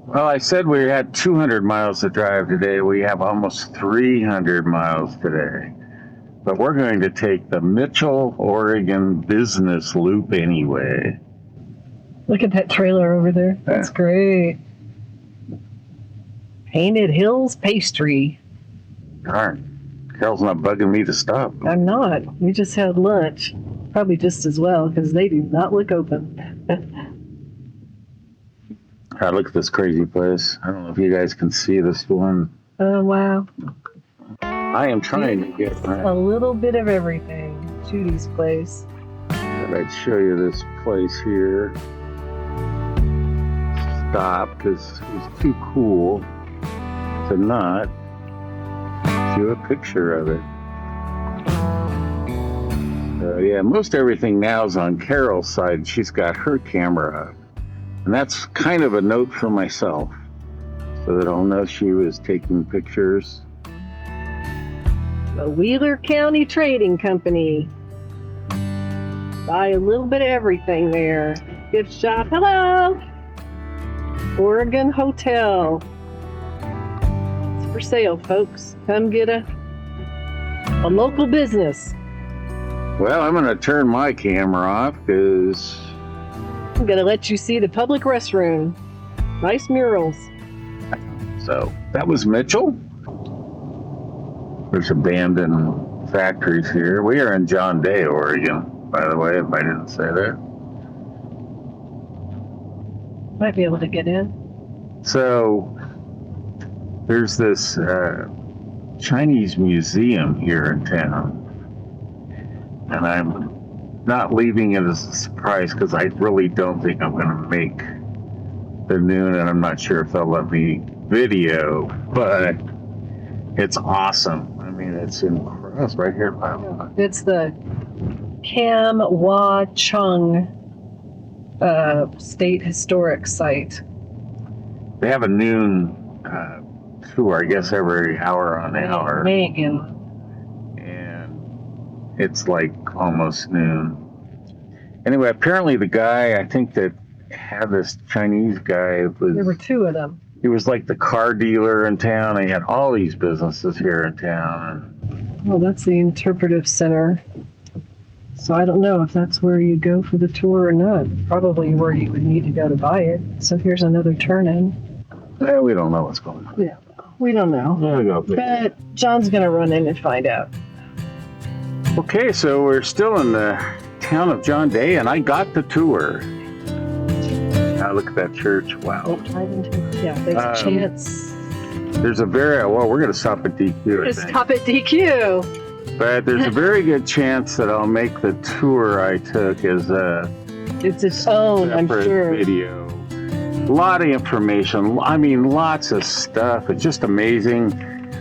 Well, I said we had 200 miles to drive today. We have almost 300 miles today. But we're going to take the Mitchell, Oregon business loop anyway. Look at that trailer over there. That's great. Painted Hills Pastry. Darn. Carol's not bugging me to stop. I'm not. We just had lunch. Probably just as well, because they do not look open. God, look at this crazy place. I don't know if you guys can see this one. Oh, wow. I am trying to get a little bit of everything. Judy's place. But I'd show you this place here. Stop, because it was too cool to not do a picture of it. Yeah, most everything now is on Carol's side. She's got her camera up. And that's kind of a note for myself, so that I'll know she was taking pictures. The Wheeler County Trading Company. Buy a little bit of everything there. Gift shop. Hello! Oregon Hotel. It's for sale, folks. Come get a local business. Well, I'm going to turn my camera off because I'm going to let you see the public restroom. Nice murals. So, that was Mitchell. There's abandoned factories here. We are in John Day, Oregon, by the way, if I didn't say that. Might be able to get in. So, there's this Chinese museum here in town. And I'm not leaving it as a surprise because I really don't think I'm going to make the noon, and I'm not sure if they'll let me video, but it's awesome. I mean, it's incredible. It's right here. It's the Kam Wah Chung State Historic Site. They have a noon tour, I guess, every hour on the hour. Megan. It's like almost noon. Anyway, apparently the guy, I think that had this Chinese guy was... There were two of them. He was like the car dealer in town. He had all these businesses here in town. Well, that's the interpretive center. So I don't know if that's where you go for the tour or not. Probably where you would need to go to buy it. So here's another turn-in. Yeah, we don't know what's going on. Yeah, we don't know. There we go. But John's going to run in and find out. Okay, so we're still in the town of John Day, and I got the tour. Now look at that church. Wow. Yeah, there's a chance. There's a very, well, we're going to stop at DQ. Stop at DQ. But there's a very good chance that I'll make the tour I took as a it's its own, I'm sure. Video. A lot of information. I mean, lots of stuff. It's just amazing.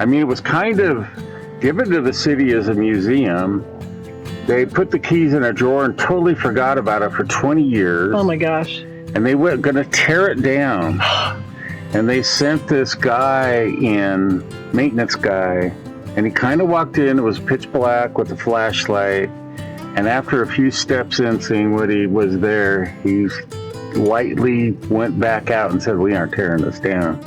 I mean, it was kind of given to the city as a museum. They put the keys in a drawer and totally forgot about it for 20 years. Oh my gosh. And they were going to tear it down. And they sent this guy in, maintenance guy, and he kind of walked in. It was pitch black with a flashlight. And after a few steps in, seeing what he was there, he lightly went back out and said, "We aren't tearing this down."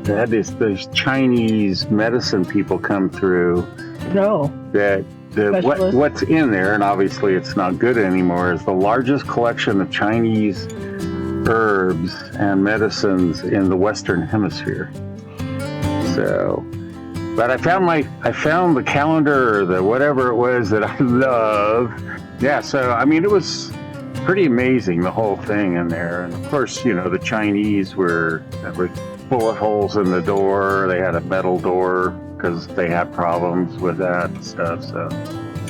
They had these Chinese medicine people come through. No. What's in there, and obviously it's not good anymore, is the largest collection of Chinese herbs and medicines in the Western Hemisphere. So, but I found the calendar, or the whatever it was that I love. Yeah, so I mean, it was pretty amazing, the whole thing in there. And of course, you know, the Chinese were bullet holes in the door. They had a metal door because they had problems with that and stuff.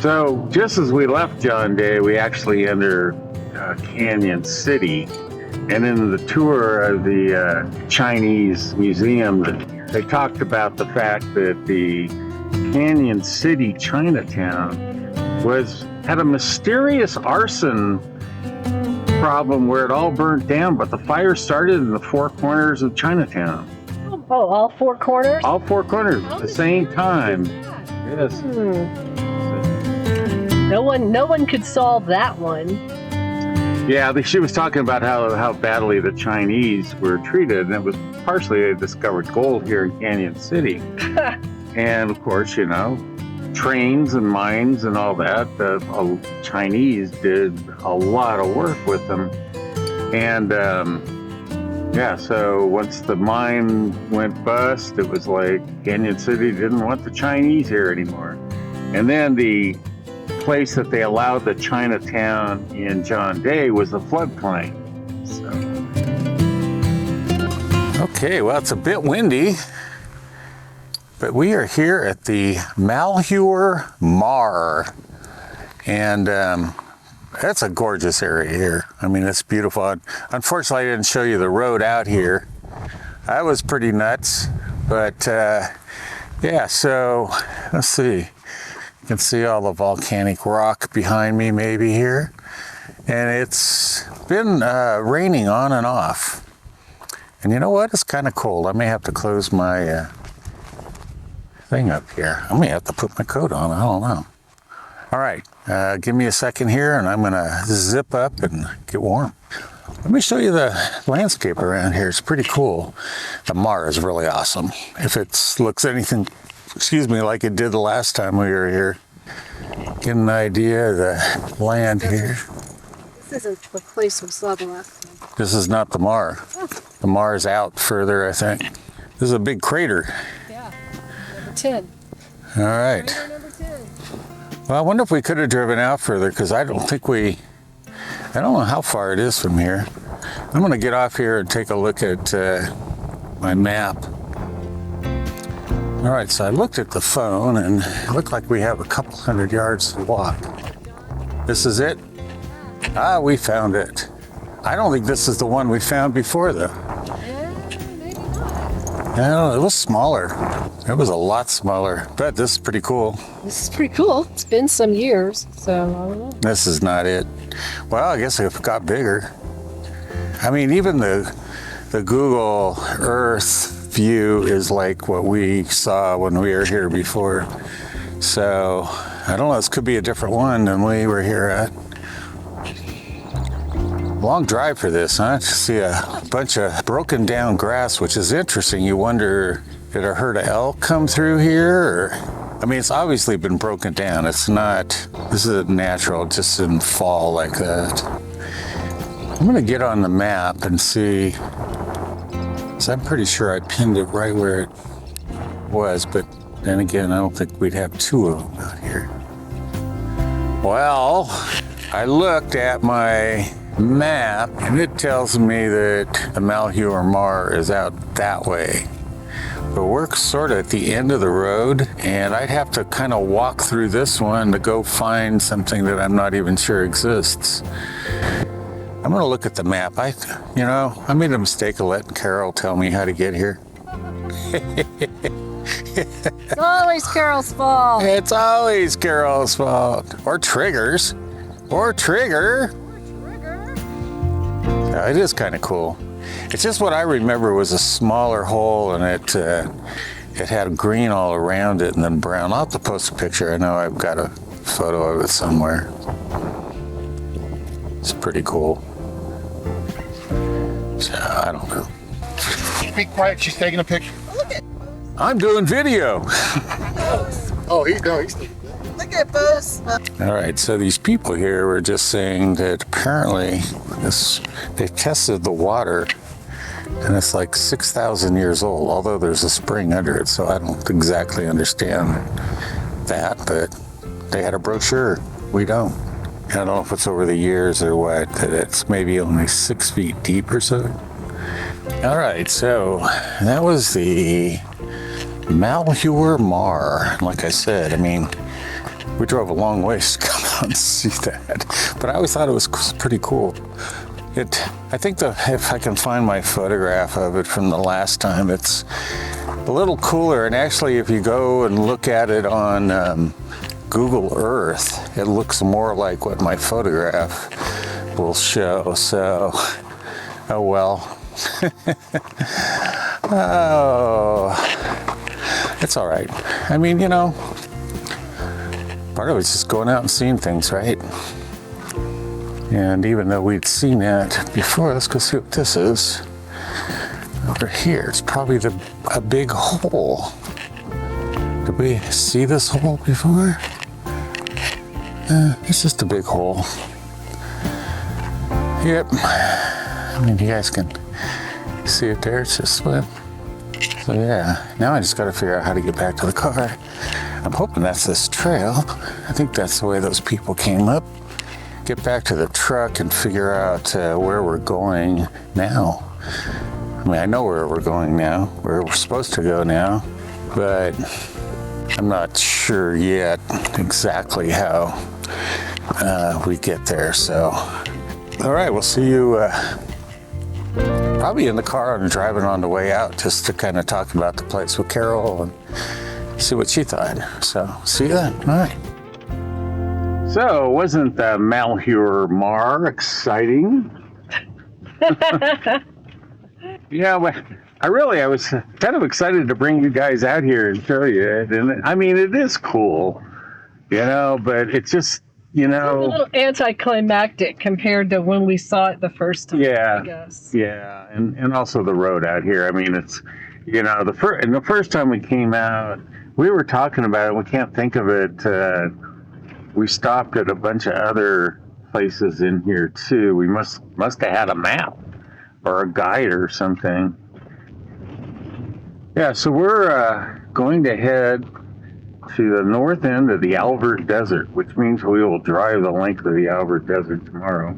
So just as we left John Day, we actually entered Canyon City, and in the tour of the Chinese museum, they talked about the fact that the Canyon City Chinatown had a mysterious arson problem where it all burnt down, but the fire started in the four corners of Chinatown. Oh, all four corners? All four corners at the same time. Yes. No one could solve that one. Yeah, she was talking about how badly the Chinese were treated, and it was partially they discovered gold here in Canyon City. And of course, you know, trains and mines and all that, the Chinese did a lot of work with them. And yeah, so once the mine went bust, it was like Canyon City didn't want the Chinese here anymore. And then the place that they allowed the Chinatown in John Day was a floodplain. So. Okay, well, it's a bit windy, but we are here at the Malheur Maar, and that's a gorgeous area here. I mean, it's beautiful. Unfortunately, I didn't show you the road out here. That was pretty nuts, but yeah, so let's see. You can see all the volcanic rock behind me maybe here. And it's been raining on and off. And you know what? It's kind of cold. I may have to close my thing up here. I may have to put my coat on. I don't know. All right. Give me a second here and I'm going to zip up and get warm. Let me show you the landscape around here. It's pretty cool. The Maar is really awesome. If it looks anything, excuse me, like it did the last time we were here. Get an idea of the land here. This isn't the place we saw the last time. This is not the Maar. The Maar is out further, I think. This is a big crater. Yeah, number 10. All right. Crater number 10. Well, I wonder if we could have driven out further, because I don't know how far it is from here. I'm going to get off here and take a look at my map. All right, so I looked at the phone and it looked like we have a couple hundred yards to walk. This is it? Ah, we found it. I don't think this is the one we found before, though. Yeah, maybe not. No, it was smaller. It was a lot smaller, but this is pretty cool. This is pretty cool. It's been some years, so I don't know. This is not it. Well, I guess it got bigger. I mean, even the Google Earth view is like what we saw when we were here before. So, I don't know, this could be a different one than we were here at. Long drive for this, huh? To see a bunch of broken down grass, which is interesting. You wonder, did a herd of elk come through here? Or, I mean, it's obviously been broken down. It's not, this is natural, it just didn't fall like that. I'm gonna get on the map and see, so I'm pretty sure I pinned it right where it was, but then again, I don't think we'd have two of them out here. Well, I looked at my map and it tells me that the Malheur Maar is out that way. But we're sort of at the end of the road and I'd have to kind of walk through this one to go find something that I'm not even sure exists. I'm gonna look at the map. I made a mistake of letting Carol tell me how to get here. It's always Carol's fault. It's always Carol's fault. Or Trigger's. Or Trigger. Yeah, it is kind of cool. It's just what I remember was a smaller hole and it had green all around it and then brown. I'll have to post a picture. I know I've got a photo of it somewhere. It's pretty cool. So, I don't know. Be quiet, she's taking a picture. I'm doing video. Oh, he's Look at those. All right, so these people here were just saying that apparently they tested the water and it's like 6,000 years old, although there's a spring under it, so I don't exactly understand that, but they had a brochure. We don't. I don't know if it's over the years or what, that it's maybe only 6 feet deep or so. All right, so that was the Malheur Maar. Like I said, I mean, we drove a long ways to come out and see that, but I always thought it was pretty cool. I think if I can find my photograph of it from the last time, it's a little cooler, and actually if you go and look at it on Google Earth, it looks more like what my photograph will show, so, oh well. Oh, it's all right. I mean, you know, part of it's just going out and seeing things, right? And even though we'd seen it before, let's go see what this is. Over here, it's probably a big hole. Did we see this hole before? It's just a big hole. Yep. I mean, you guys can see it there. It's just split. So yeah, now I just got to figure out how to get back to the car. I'm hoping that's this trail. I think that's the way those people came up. Get back to the truck and figure out where we're going now. I mean, I know where we're going now, where we're supposed to go now, but I'm not sure yet exactly how we get there. So, all right, we'll see you probably in the car and driving on the way out, just to kind of talk about the place with Carol and see what she thought. So, see you then. All right. So, wasn't the Malheur Maar exciting? Yeah, well, I was kind of excited to bring you guys out here and show you it. And I mean, it is cool, but it's just, It's a little anticlimactic compared to when we saw it the first time, yeah, I guess. Yeah, and also the road out here. I mean, it's, the first time we came out, we were talking about it. We can't think of it. We stopped at a bunch of other places in here too. We must have had a map or a guide or something. Yeah, so we're going to head to the north end of the Albert Desert, which means we will drive the length of the Albert Desert tomorrow.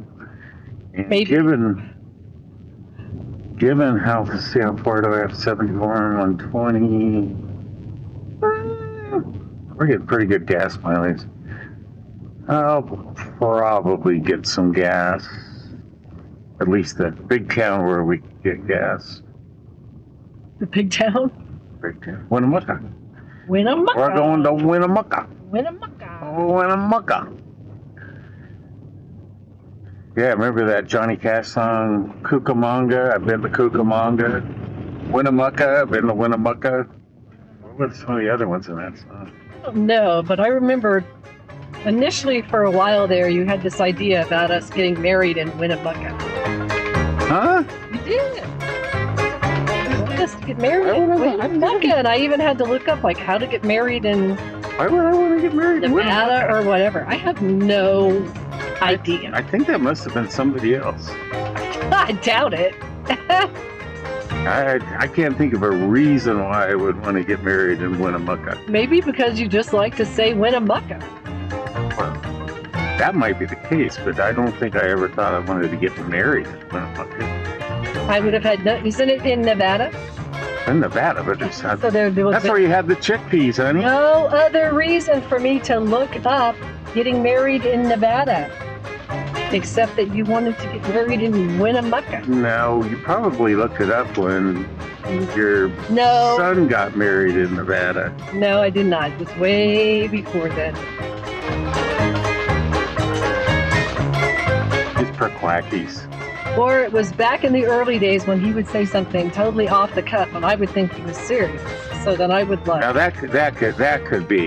And maybe. Given how, let's see, how far do I have? 74 and 120. We're getting pretty good gas mileage. I'll probably get some gas. At least the big town where we can get gas. The big town? Big town. Winnemucca. Winnemucca. We're going to Winnemucca. Winnemucca. Oh, Winnemucca. Yeah, remember that Johnny Cash song, Cucamonga? I've been to Cucamonga. Winnemucca, I've been to Winnemucca. What were some of the other ones in that song? I don't know, but I remember initially for a while there, you had this idea about us getting married in Winnemucca. Huh? You did. You wanted us to get married in Winnemucca, and I even had to look up how to get married in Why would I want to get married in Nevada Winnemucca? or whatever. I have no idea. I think that must have been somebody else. I doubt it. I can't think of a reason why I would want to get married in Winnemucca. Maybe because you just like to say Winnemucca. Well, that might be the case, but I don't think I ever thought I wanted to get married in Winnemucca. I would have had no. Isn't it in Nevada? In Nevada, but it's not, So there was that's where you have the chickpeas, honey. no other reason for me to look up getting married in Nevada, except that you wanted to get married in Winnemucca. No, you probably looked it up when your No. son got married in Nevada. No, I did not. It was way before then. It's perquackies. Or it was back in the early days when he would say something totally off the cuff, and I would think he was serious. So then I would Now laugh. that could be,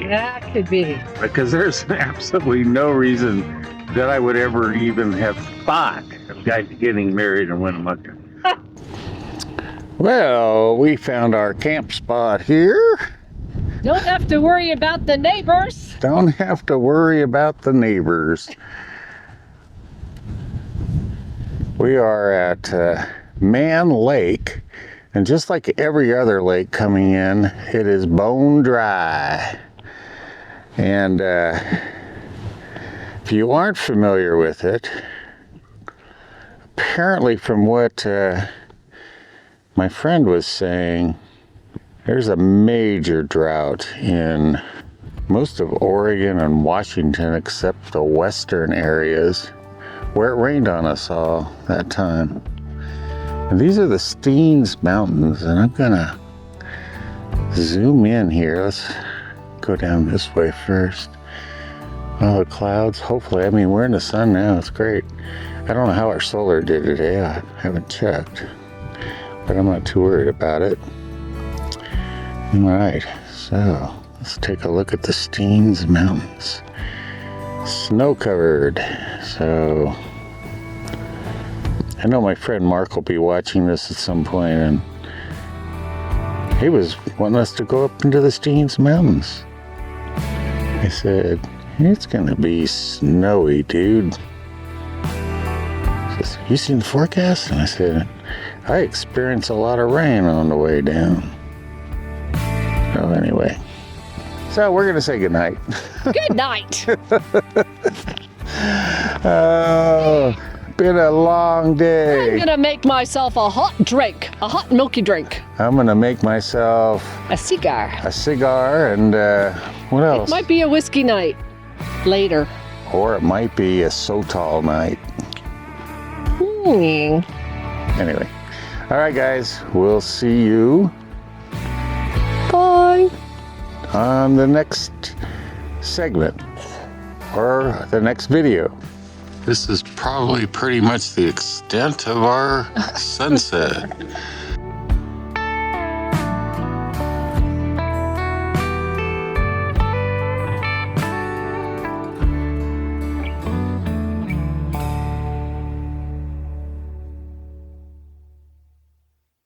That could be. because there's absolutely no reason that I would ever even have thought of getting married in Winnemucca. Well, we found our camp spot here. Don't have to worry about the neighbors. Don't have to worry about the neighbors. We are at Mann Lake, and just like every other lake coming in, it is bone dry. And if you aren't familiar with it, apparently from what my friend was saying, there's a major drought in most of Oregon and Washington except the western areas where it rained on us all that time. And these are the Steens Mountains, and I'm gonna zoom in here. Let's go down this way first. Oh, the clouds, hopefully, I mean, we're in the sun now, it's great. I don't know how our solar did today, I haven't checked, but I'm not too worried about it. All right, so let's take a look at the Steens Mountains. Snow covered, so I know my friend Mark will be watching this at some point, and he was wanting us to go up into the Steens Mountains. I said, it's gonna be snowy, dude. He says, you seen the forecast? And I said, I experience a lot of rain on the way down. So anyway, so we're gonna say goodnight. Good night. Oh, been a long day. I'm gonna make myself a hot drink, a hot milky drink. I'm gonna make myself A cigar. and what else? Might be a whiskey night later. Or it might be a Sotal night. Anyway, all right, guys, we'll see you Bye. on the next segment or the next video. This is probably pretty much the extent of our sunset.